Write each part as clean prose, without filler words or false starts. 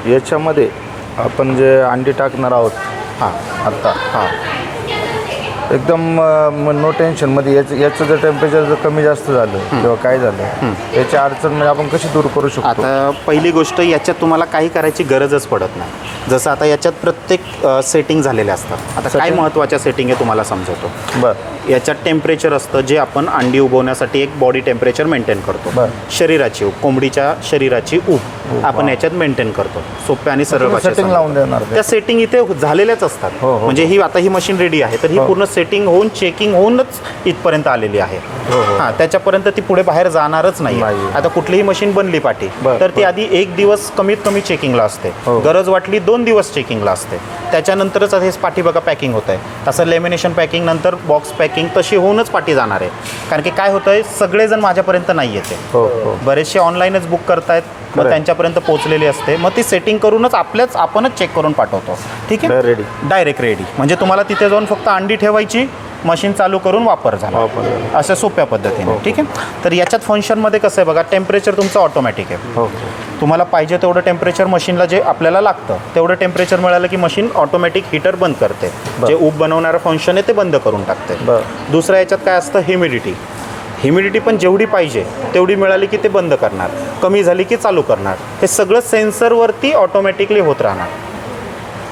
याच्यामध्ये आपण जे अंडी टाकणार आहोत हां आत्ता हां एकदम नो टेन्शनमध्ये याचं जर टेम्परेचर जर कमी जास्त झालं किंवा काय झालं याची अडचण म्हणजे आपण कशी दूर करू शकतो. आता पहिली गोष्ट याच्यात तुम्हाला काही करायची गरजच पडत नाही. जसं आता याच्यात प्रत्येक सेटिंग झालेले असतात. आता काय महत्त्वाच्या सेटिंग आहे तुम्हाला समजवतो. बरं. याच्यात टेम्परेचर असतं जे आपण अंडी उगवण्यासाठी एक बॉडी टेम्परेचर मेंटेन करतो. शरीराची ऊब, कोंबडीच्या शरीराची ऊब आपण याच्यात मेंटेन करतो. सोप्या आणि सरळ भाषेत सेटिंग लावून देणार त्या सेटिंग इथे झालेल्याच असतात. म्हणजे ही आता ही मशीन रेडी आहे तर ही पूर्ण सेटिंग होऊन चेकिंग होऊनच इथपर्यंत आलेली आहे. हां त्याच्यापर्यंत ती पुढे बाहेर जाणारच नाही. आता कुठलीही मशीन बनली पाठी तर ती आधी 1 दिवस कमीत कमी चेकिंगला असते. गरज वाटली 2 दिवस चेकिंगला असते. त्याच्यानंतरच हे पाठी बघा पॅकिंग होत आहे. असं लेमिनेशन पॅकिंग नंतर बॉक्स पॅकिंग तशी होऊनच पाठी जाणार आहे. कारण की काय होतंय सगळेजण माझ्यापर्यंत नाही येते. बरेचसे ऑनलाईनच बुक करतायत मग त्यांच्यापर्यंत पोहोचलेली असते. मग ती सेटिंग करूनच आपणच चेक करून पाठवतो. ठीक आहे रेडी डायरेक्ट रेडी. म्हणजे तुम्हाला तिथे जाऊन फक्त अंडी ठेवायची मशीन चालू करून वापर झाला अशा सोप्या पद्धतीने. ठीक आहे. तर याच्यात फंक्शनमध्ये कसं आहे बघा टेम्परेचर तुमचं ऑटोमॅटिक आहे. तुम्हाला पाहिजे तेवढं टेम्परेचर मशीनला जे आपल्याला लागतं तेवढं टेम्परेचर मिळालं की मशीन ऑटोमॅटिक हीटर बंद करते. जे ऊब बनवणारं फंक्शन आहे ते बंद करून टाकते. दुसऱ्या याच्यात काय असतं ह्युमिडिटी पण जेवढी पाहिजे तेवढी मिळाली की ते बंद करणार, कमी झाली की चालू करणार. हे सगळं सेन्सरवरती ऑटोमॅटिकली होत राहणार.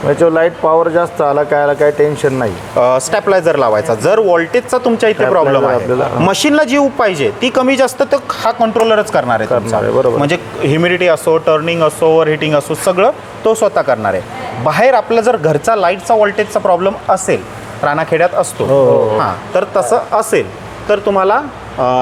याच्यावर लाईट पॉवर जास्त आला काय टेन्शन नाही. स्टॅपलायझर लावायचा. जर व्होल्टेजचा तुमच्या इथे प्रॉब्लेम आहे मशीनला जी ऊब पाहिजे ती कमी जास्त तर हा कंट्रोलरच करणार आहे तुमचा. बरोबर. म्हणजे ह्युमिडिटी असो, टर्निंग असो, ओव्हर हिटिंग असो सगळं तो स्वतः करणार आहे. बाहेर आपला जर घरचा लाईटचा व्होल्टेजचा प्रॉब्लेम असेल, रानाखेड्यात असतो हां तर तसं असेल तर तुम्हाला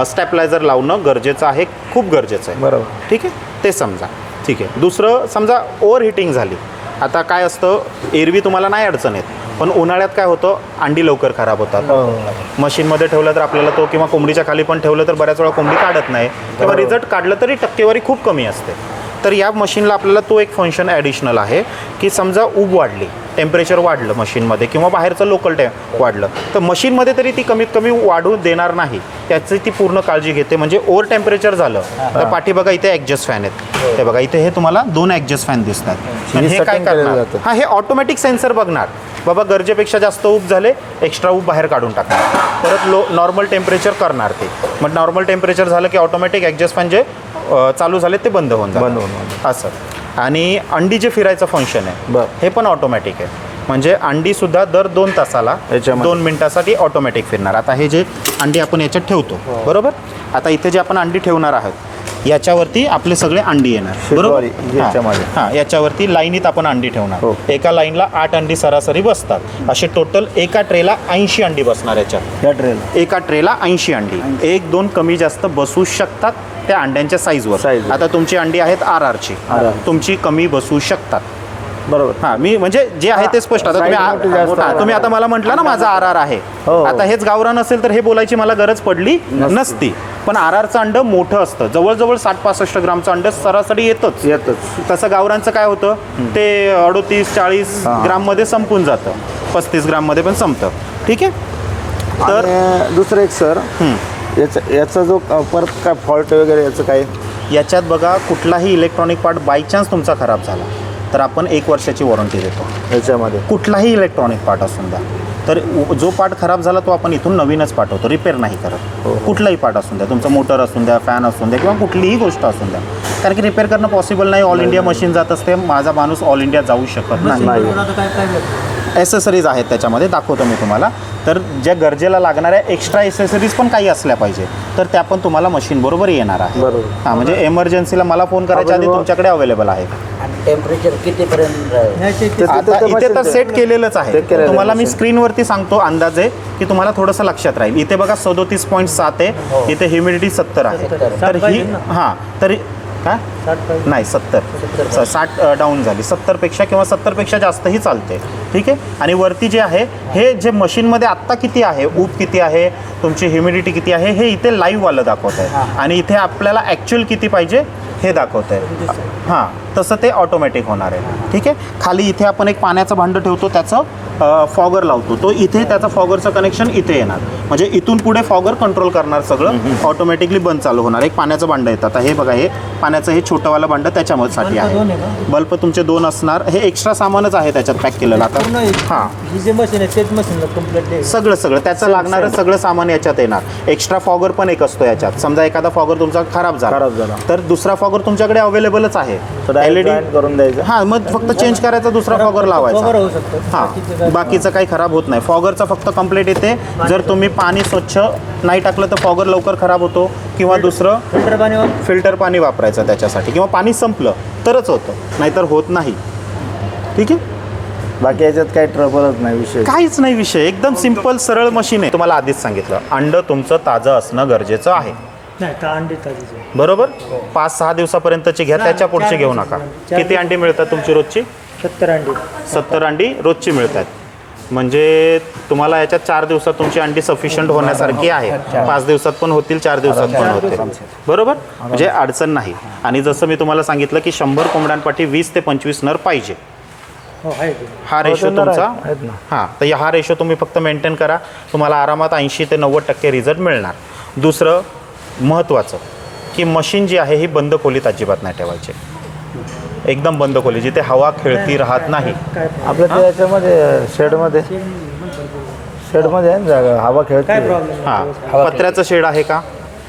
स्टॅपलायझर लावणं गरजेचं आहे, खूप गरजेचं आहे. बरोबर. ठीक आहे ते समजा. ठीक आहे. दुसरं समजा ओव्हर हिटिंग झाली. आता काय असतं एरवी तुम्हाला नाही अडचण येत पण उन्हाळ्यात काय होतं अंडी लवकर खराब होतात. मशीनमध्ये ठेवलं तर आपल्याला तो किंवा कोंबडीच्या खाली पण ठेवलं तर बऱ्याच वेळा कोंबडी काढत नाही किंवा रिझल्ट काढलं तरी टक्केवारी खूप कमी असते. तर या मशीनला आपल्याला तो एक फंक्शन ॲडिशनल आहे की समजा ऊब वाढली, टेम्परेचर वाढलं मशीनमध्ये किंवा बाहेरचं लोकल वाढलं तर मशीनमध्ये तरी ती कमीत कमी वाढू देणार नाही याची ती पूर्ण काळजी घेते. म्हणजे ओव्हर टेम्परेचर झालं तर पाठी बघा इथे ॲडजस्ट फॅन आहेत. हे बघा इथे हे तुम्हाला 2 ॲडजस्ट फॅन दिसतात. हे काय करणार हां हे ऑटोमॅटिक सेन्सर बघणार बाबा गरजेपेक्षा जास्त ऊब झाले एक्स्ट्रा ऊब बाहेर काढून टाकणार. परत नॉर्मल टेम्परेचर करणार ते. मग नॉर्मल टेम्परेचर झालं की ऑटोमॅटिक ॲडजस्ट फॅन जे चालू झाले ते बंद होऊन जातात असं. आणि अंडी जे फिरायचं फंक्शन आहे हे पण ऑटोमॅटिक आहे. म्हणजे अंडीसुद्धा दर 2 तासाला 2 मिनिटासाठी ऑटोमॅटिक फिरणार. आता हे जे अंडी आपण याच्यात ठेवतो बरोबर. आता इथे जे आपण अंडी ठेवणार आहोत याच्यावरती आपले सगळे अंडी येणार बरोबर. हां याच्यावरती लाईनीत आपण अंडी ठेवणार. एका लाईनला 8 अंडी सरासरी बसतात. असे टोटल एका ट्रेला 80 अंडी बसणार याच्यात. एका ट्रेला 80 अंडी. 1-2 कमी जास्त बसू शकतात त्या अंड्यांच्या साईजवर. आता तुमची अंडी आहेत RRची तुमची कमी बसू शकतात बरोबर. हां मी म्हणजे जे आहे ते स्पष्ट. आता तुम्ही आता मला म्हटलं ना माझा RR आहे. आता हेच गावरान असेल तर हे बोलायची मला गरज पडली नसती. पण RRचं अंड मोठं असतं. जवळजवळ 60-65 ग्रामचं अंड सरासरी येतच. तसं गावरांचं काय होतं ते 38-40 ग्राममध्ये संपून जातं, 35 ग्राममध्ये पण संपतं. ठीक आहे. तर दुसरं एक सर याचा जो परत काय फॉल्ट वगैरे याचं काय याच्यात बघा कुठलाही इलेक्ट्रॉनिक पार्ट बाय चान्स तुमचा खराब झाला तर आपण 1 वर्षाची वॉरंटी देतो याच्यामध्ये. कुठलाही इलेक्ट्रॉनिक पार्ट असून द्या तर जो पार्ट खराब झाला तो आपण इथून नवीनच पाठवतो, रिपेअर नाही करत. कुठलाही पार्ट असून द्या, तुमचं मोटर असून द्या, फॅन असून द्या किंवा कुठलीही गोष्ट असून द्या. कारण की रिपेअर करणं पॉसिबल नाही. ऑल इंडिया मशीन जात असते. माझा माणूस ऑल इंडिया जाऊ शकत नाही. ॲसेसरीज आहेत त्याच्यामध्ये दाखवतो मी तुम्हाला. तर ज्या गरजेला लागणाऱ्या एक्स्ट्रा ॲसेसरीज पण काही असल्या पाहिजे तर त्या पण तुम्हाला मशीन बरोबर येणार आहे. हां म्हणजे एमर्जन्सीला मला फोन करायच्या आधी तुमच्याकडे अवेलेबल आहे. टेम्परेचर कितीपर्यंत आता इथे तर सेट केलेलंच आहे. तुम्हाला मी स्क्रीनवरती सांगतो अंदाजे की तुम्हाला थोडंसं लक्षात राहील. इथे बघा 37.7 आहे. इथे ह्युमिडिटी 70 आहे. तर ही हां तरी काय नाही 70 60 डाऊन झाली. 70पेक्षा किंवा 70पेक्षा जास्तही चालते. ठीक आहे. आणि वरती जे आहे हे जे मशीनमध्ये आत्ता किती आहे, ऊब किती आहे, तुमची ह्युमिडिटी किती आहे हे इथे लाईव्हवालं दाखवत आहे. आणि इथे आपल्याला ॲक्च्युअल किती पाहिजे हे दाखवत आहे. हां तसं ते ऑटोमॅटिक होणार आहे. ठीक आहे. खाली इथे आपण एक पाण्याचं भांडं ठेवतो त्याचं फॉगर लावतो. तो इथे त्याचं फॉगरचं कनेक्शन इथे येणार. म्हणजे इथून पुढे फॉगर कंट्रोल करणार सगळं ऑटोमॅटिकली बंद चालू होणार. एक पाण्याचं भांडं येतं. आता हे बघा हे पाण्याचं हे छोटंवालं भांडं त्याच्यामध्ये आहे. बल्ब तुमचे 2 असणार. हे एक्स्ट्रा सामानच आहे त्याच्यात पॅक केलेलं. आता हां ही जे मशीन आहे तेच मशीन कम्प्लीट सगळं त्याचं लागणारं सगळं सामान याच्यात येणार. एक्स्ट्रा फॉगर पण एक असतो याच्यात. समजा एखादा फॉगर तुमचा खराब झाला तर दुसरा फॉगर तुमच्याकडे अवेलेबलच आहे. LED करून द्यायचं. हां, मग फक्त चेंज करायचा, दुसरा फॉगर लावायचा. होऊ शकतो. हां, बाकीचं काही खराब होत नाही. फॉगरचा फक्त कंप्लीट येते. जर तुम्ही पाणी स्वच्छ नाही टाकलं तर फॉगर लवकर खराब होतो, किंवा दुसरं फिल्टर पाणी वापरायचं त्याच्यासाठी, किंवा पाणी संपलं तरच होतं, नाहीतर होत नाही. ठीक आहे, बाकी याच्यात काही ट्रबलच नाही विषय. काहीच नाही विषय. एकदम सिंपल सरळ मशीन आहे. तुम्हाला आधीच सांगितलं, अंड तुमचं ताजं असणं गरजेचं आहे. नाही तर अंडी ताजी बरोबर. 5-6 दिवसापर्यंतची घ्या, त्याच्या पुढची घेऊ नका. किती अंडी मिळतात तुमची रोजची? 70 अंडी. 70 अंडी रोजची मिळतात. म्हणजे तुम्हाला याच्यात 4 दिवसात तुमची अंडी सफिशियंट होण्यासारखी आहे. 5 दिवसात पण होतील, 4 दिवसात पण होतील. बरोबर, म्हणजे अडचण नाही. आणि जसं मी तुम्हाला सांगितलं की 100 कोंबड्यांपाठी 20 ते 25 नर पाहिजे. हो आहे ते. हा रेशो तुमचा. आहेत ना. हां, तर हा रेशो तुम्ही फक्त मेंटेन करा, तुम्हाला आरामात 80 ते 90% रिझल्ट मिळणार. दुसरं महत्त्वाचं की मशीन जी आहे ही बंद खोलीत अजिबात नाही ठेवायची. एकदम बंद खोली, जिथे हवा खेळती राहत नाही. आपल्या त्या याच्यामध्ये शेडमध्ये आहे ना जागा, हवा खेळते. काय प्रॉब्लेम हां, पत्र्याचं शेड आहे का?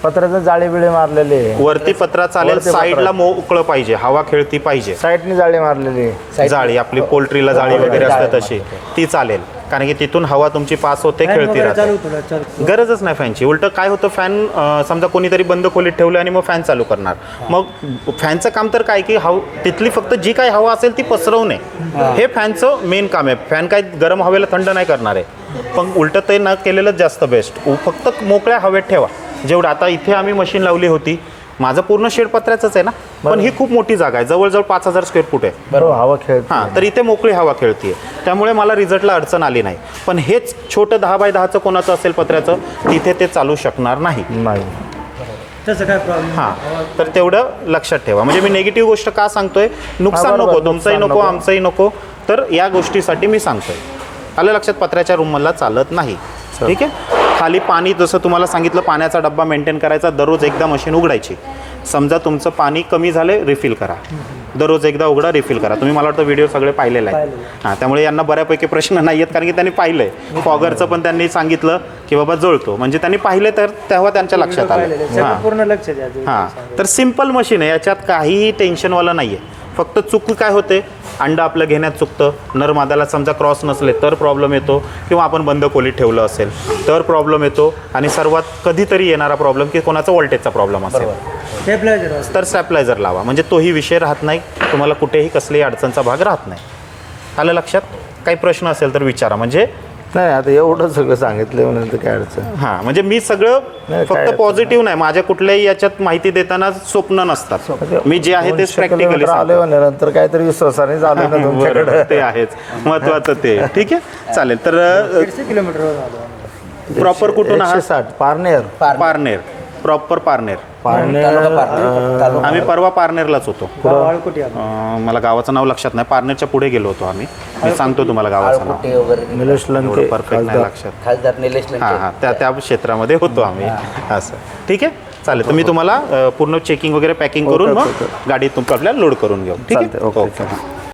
पत्र्याचं जाळी बिळी मारलेली आहे. वरती पत्रा चालेल, वरती पत्रा. साईडला मोकळं पाहिजे, हवा खेळती पाहिजे. साईडनी जाळी मारलेली आहे. जाळी आपली पोल्ट्रीला जाळी वगैरे असते तशी ती चालेल, कारण की तिथून हवा तुमची पास होते, खेळती राहते. गरजच नाही फॅनची. उलट काय होतं, फॅन समजा कोणीतरी बंद खोलीत ठेवलं आणि मग फॅन चालू करणार, मग फॅनचं काम तर काय की तिथली फक्त जी काही हवा असेल ती पसरवणे, हे फॅनचं मेन काम आहे. फॅन काय गरम हवेला थंड नाही करणार आहे, पण उलट ते न केलेलंच जास्त बेस्ट. फक्त मोकळ्या हवेत ठेवा. जेवढं आता इथे आम्ही मशीन लावली होती, माझं पूर्ण शेड पत्र्याचंच आहे ना, पण ही खूप मोठी जागा आहे, जवळजवळ 5000 स्क्वेअर फूट आहे. बरोबर, हवा खेळते. हां, तर इथे मोकळी हवा खेळते, त्यामुळे मला रिझल्टला अडचण आली नाही. पण हेच छोटं 10 बाय 10चं कोणाचं असेल पत्र्याचं, तिथे ते चालू शकणार नाही. त्याचं काय प्रॉब्लेम. हां, तर तेवढं लक्षात ठेवा. म्हणजे मी निगेटिव्ह गोष्ट का सांगतोय, नुकसान बरोबर, नको, तुमचंही नुकसान नको, नको. आमचंही नको, तर या गोष्टीसाठी मी सांगतोय. आलं लक्षात? पत्र्याच्या रूममधला चालत नाही. ठीक आहे. खाली पाणी, जसं तुम्हाला सांगितलं, पाण्याचा डब्बा मेंटेन करायचा, दररोज एकदा मशीन उघडायची. समजा तुमचं पाणी कमी झालं, रिफिल करा. दररोज एकदा उघडा, रिफिल करा. तुम्ही मला वाटतं व्हिडिओ सगळे पाहिलेले आहेत. हां, त्यामुळे यांना बऱ्यापैकी प्रश्न नाही आहेत, कारण की त्यांनी पाहिलं आहे. फॉगरचं पण त्यांनी सांगितलं की बाबा जळतो, म्हणजे त्यांनी पाहिलं, तर तेव्हा त्यांच्या लक्षात आलं. हां पूर्ण लक्ष द्या. हां, तर सिम्पल मशीन आहे, याच्यात काहीही टेन्शनवालं नाही आहे. फक्त चूक काय होते, अंडं आपलं घेण्यात चुकतं. नर मादाला समजा क्रॉस नसले तर प्रॉब्लेम येतो, किंवा आपण बंद खोलीत ठेवलं असेल तर प्रॉब्लेम येतो. आणि सर्वात कधीतरी येणारा प्रॉब्लेम की कोणाचा व्होल्टेजचा प्रॉब्लेम असेल तर स्टॅबलायझर लावा, म्हणजे तोही विषय राहत नाही. तुम्हाला कुठेही कसल्याही अडचणचा भाग राहत नाही. आलं लक्षात? काही प्रश्न असेल तर विचारा. म्हणजे नाही, आता एवढं सगळं सांगितलं म्हणून तर काय अडचण. हां, म्हणजे मी सगळं नाही, फक्त काय पॉझिटिव्ह नाही. माझ्या कुठल्याही याच्यात माहिती देताना स्वप्न नसतात. मी जे आहे तेच 200 प्रॅक्टिकली किलोमीटर आले नंतर काहीतरी विश्वासाने झालं ना तुमच्याकडे. बरोबर, ते आहेच महत्वाचं ते. ठीक आहे, चालेल. तर 150 किलोमीटर प्रॉपर कुठून आहात? 160 पारनेर. पारनेर, प्रॉपर पारनेर. तालुका आम्ही परवा पारनेरलाच होतो. वाळकुटी मला गावाचं नाव लक्षात नाही. पारनेरच्या पुढे गेलो होतो आम्ही. मी सांगतो तुम्हाला गावाचं नाव. आळकुटे वगैरे निलेश लंके परफेक्ट नाही लक्षात. खासदार निलेश लंके. हां, त्या क्षेत्रामध्ये होतो आम्ही. असं ठीक आहे, चालेल. तर मी तुम्हाला पूर्ण चेकिंग वगैरे पॅकिंग करून मग गाडीत तुमचं आपल्याला लोड करून घेऊ. ठीक चालतंय, आहे, ओके. ओके.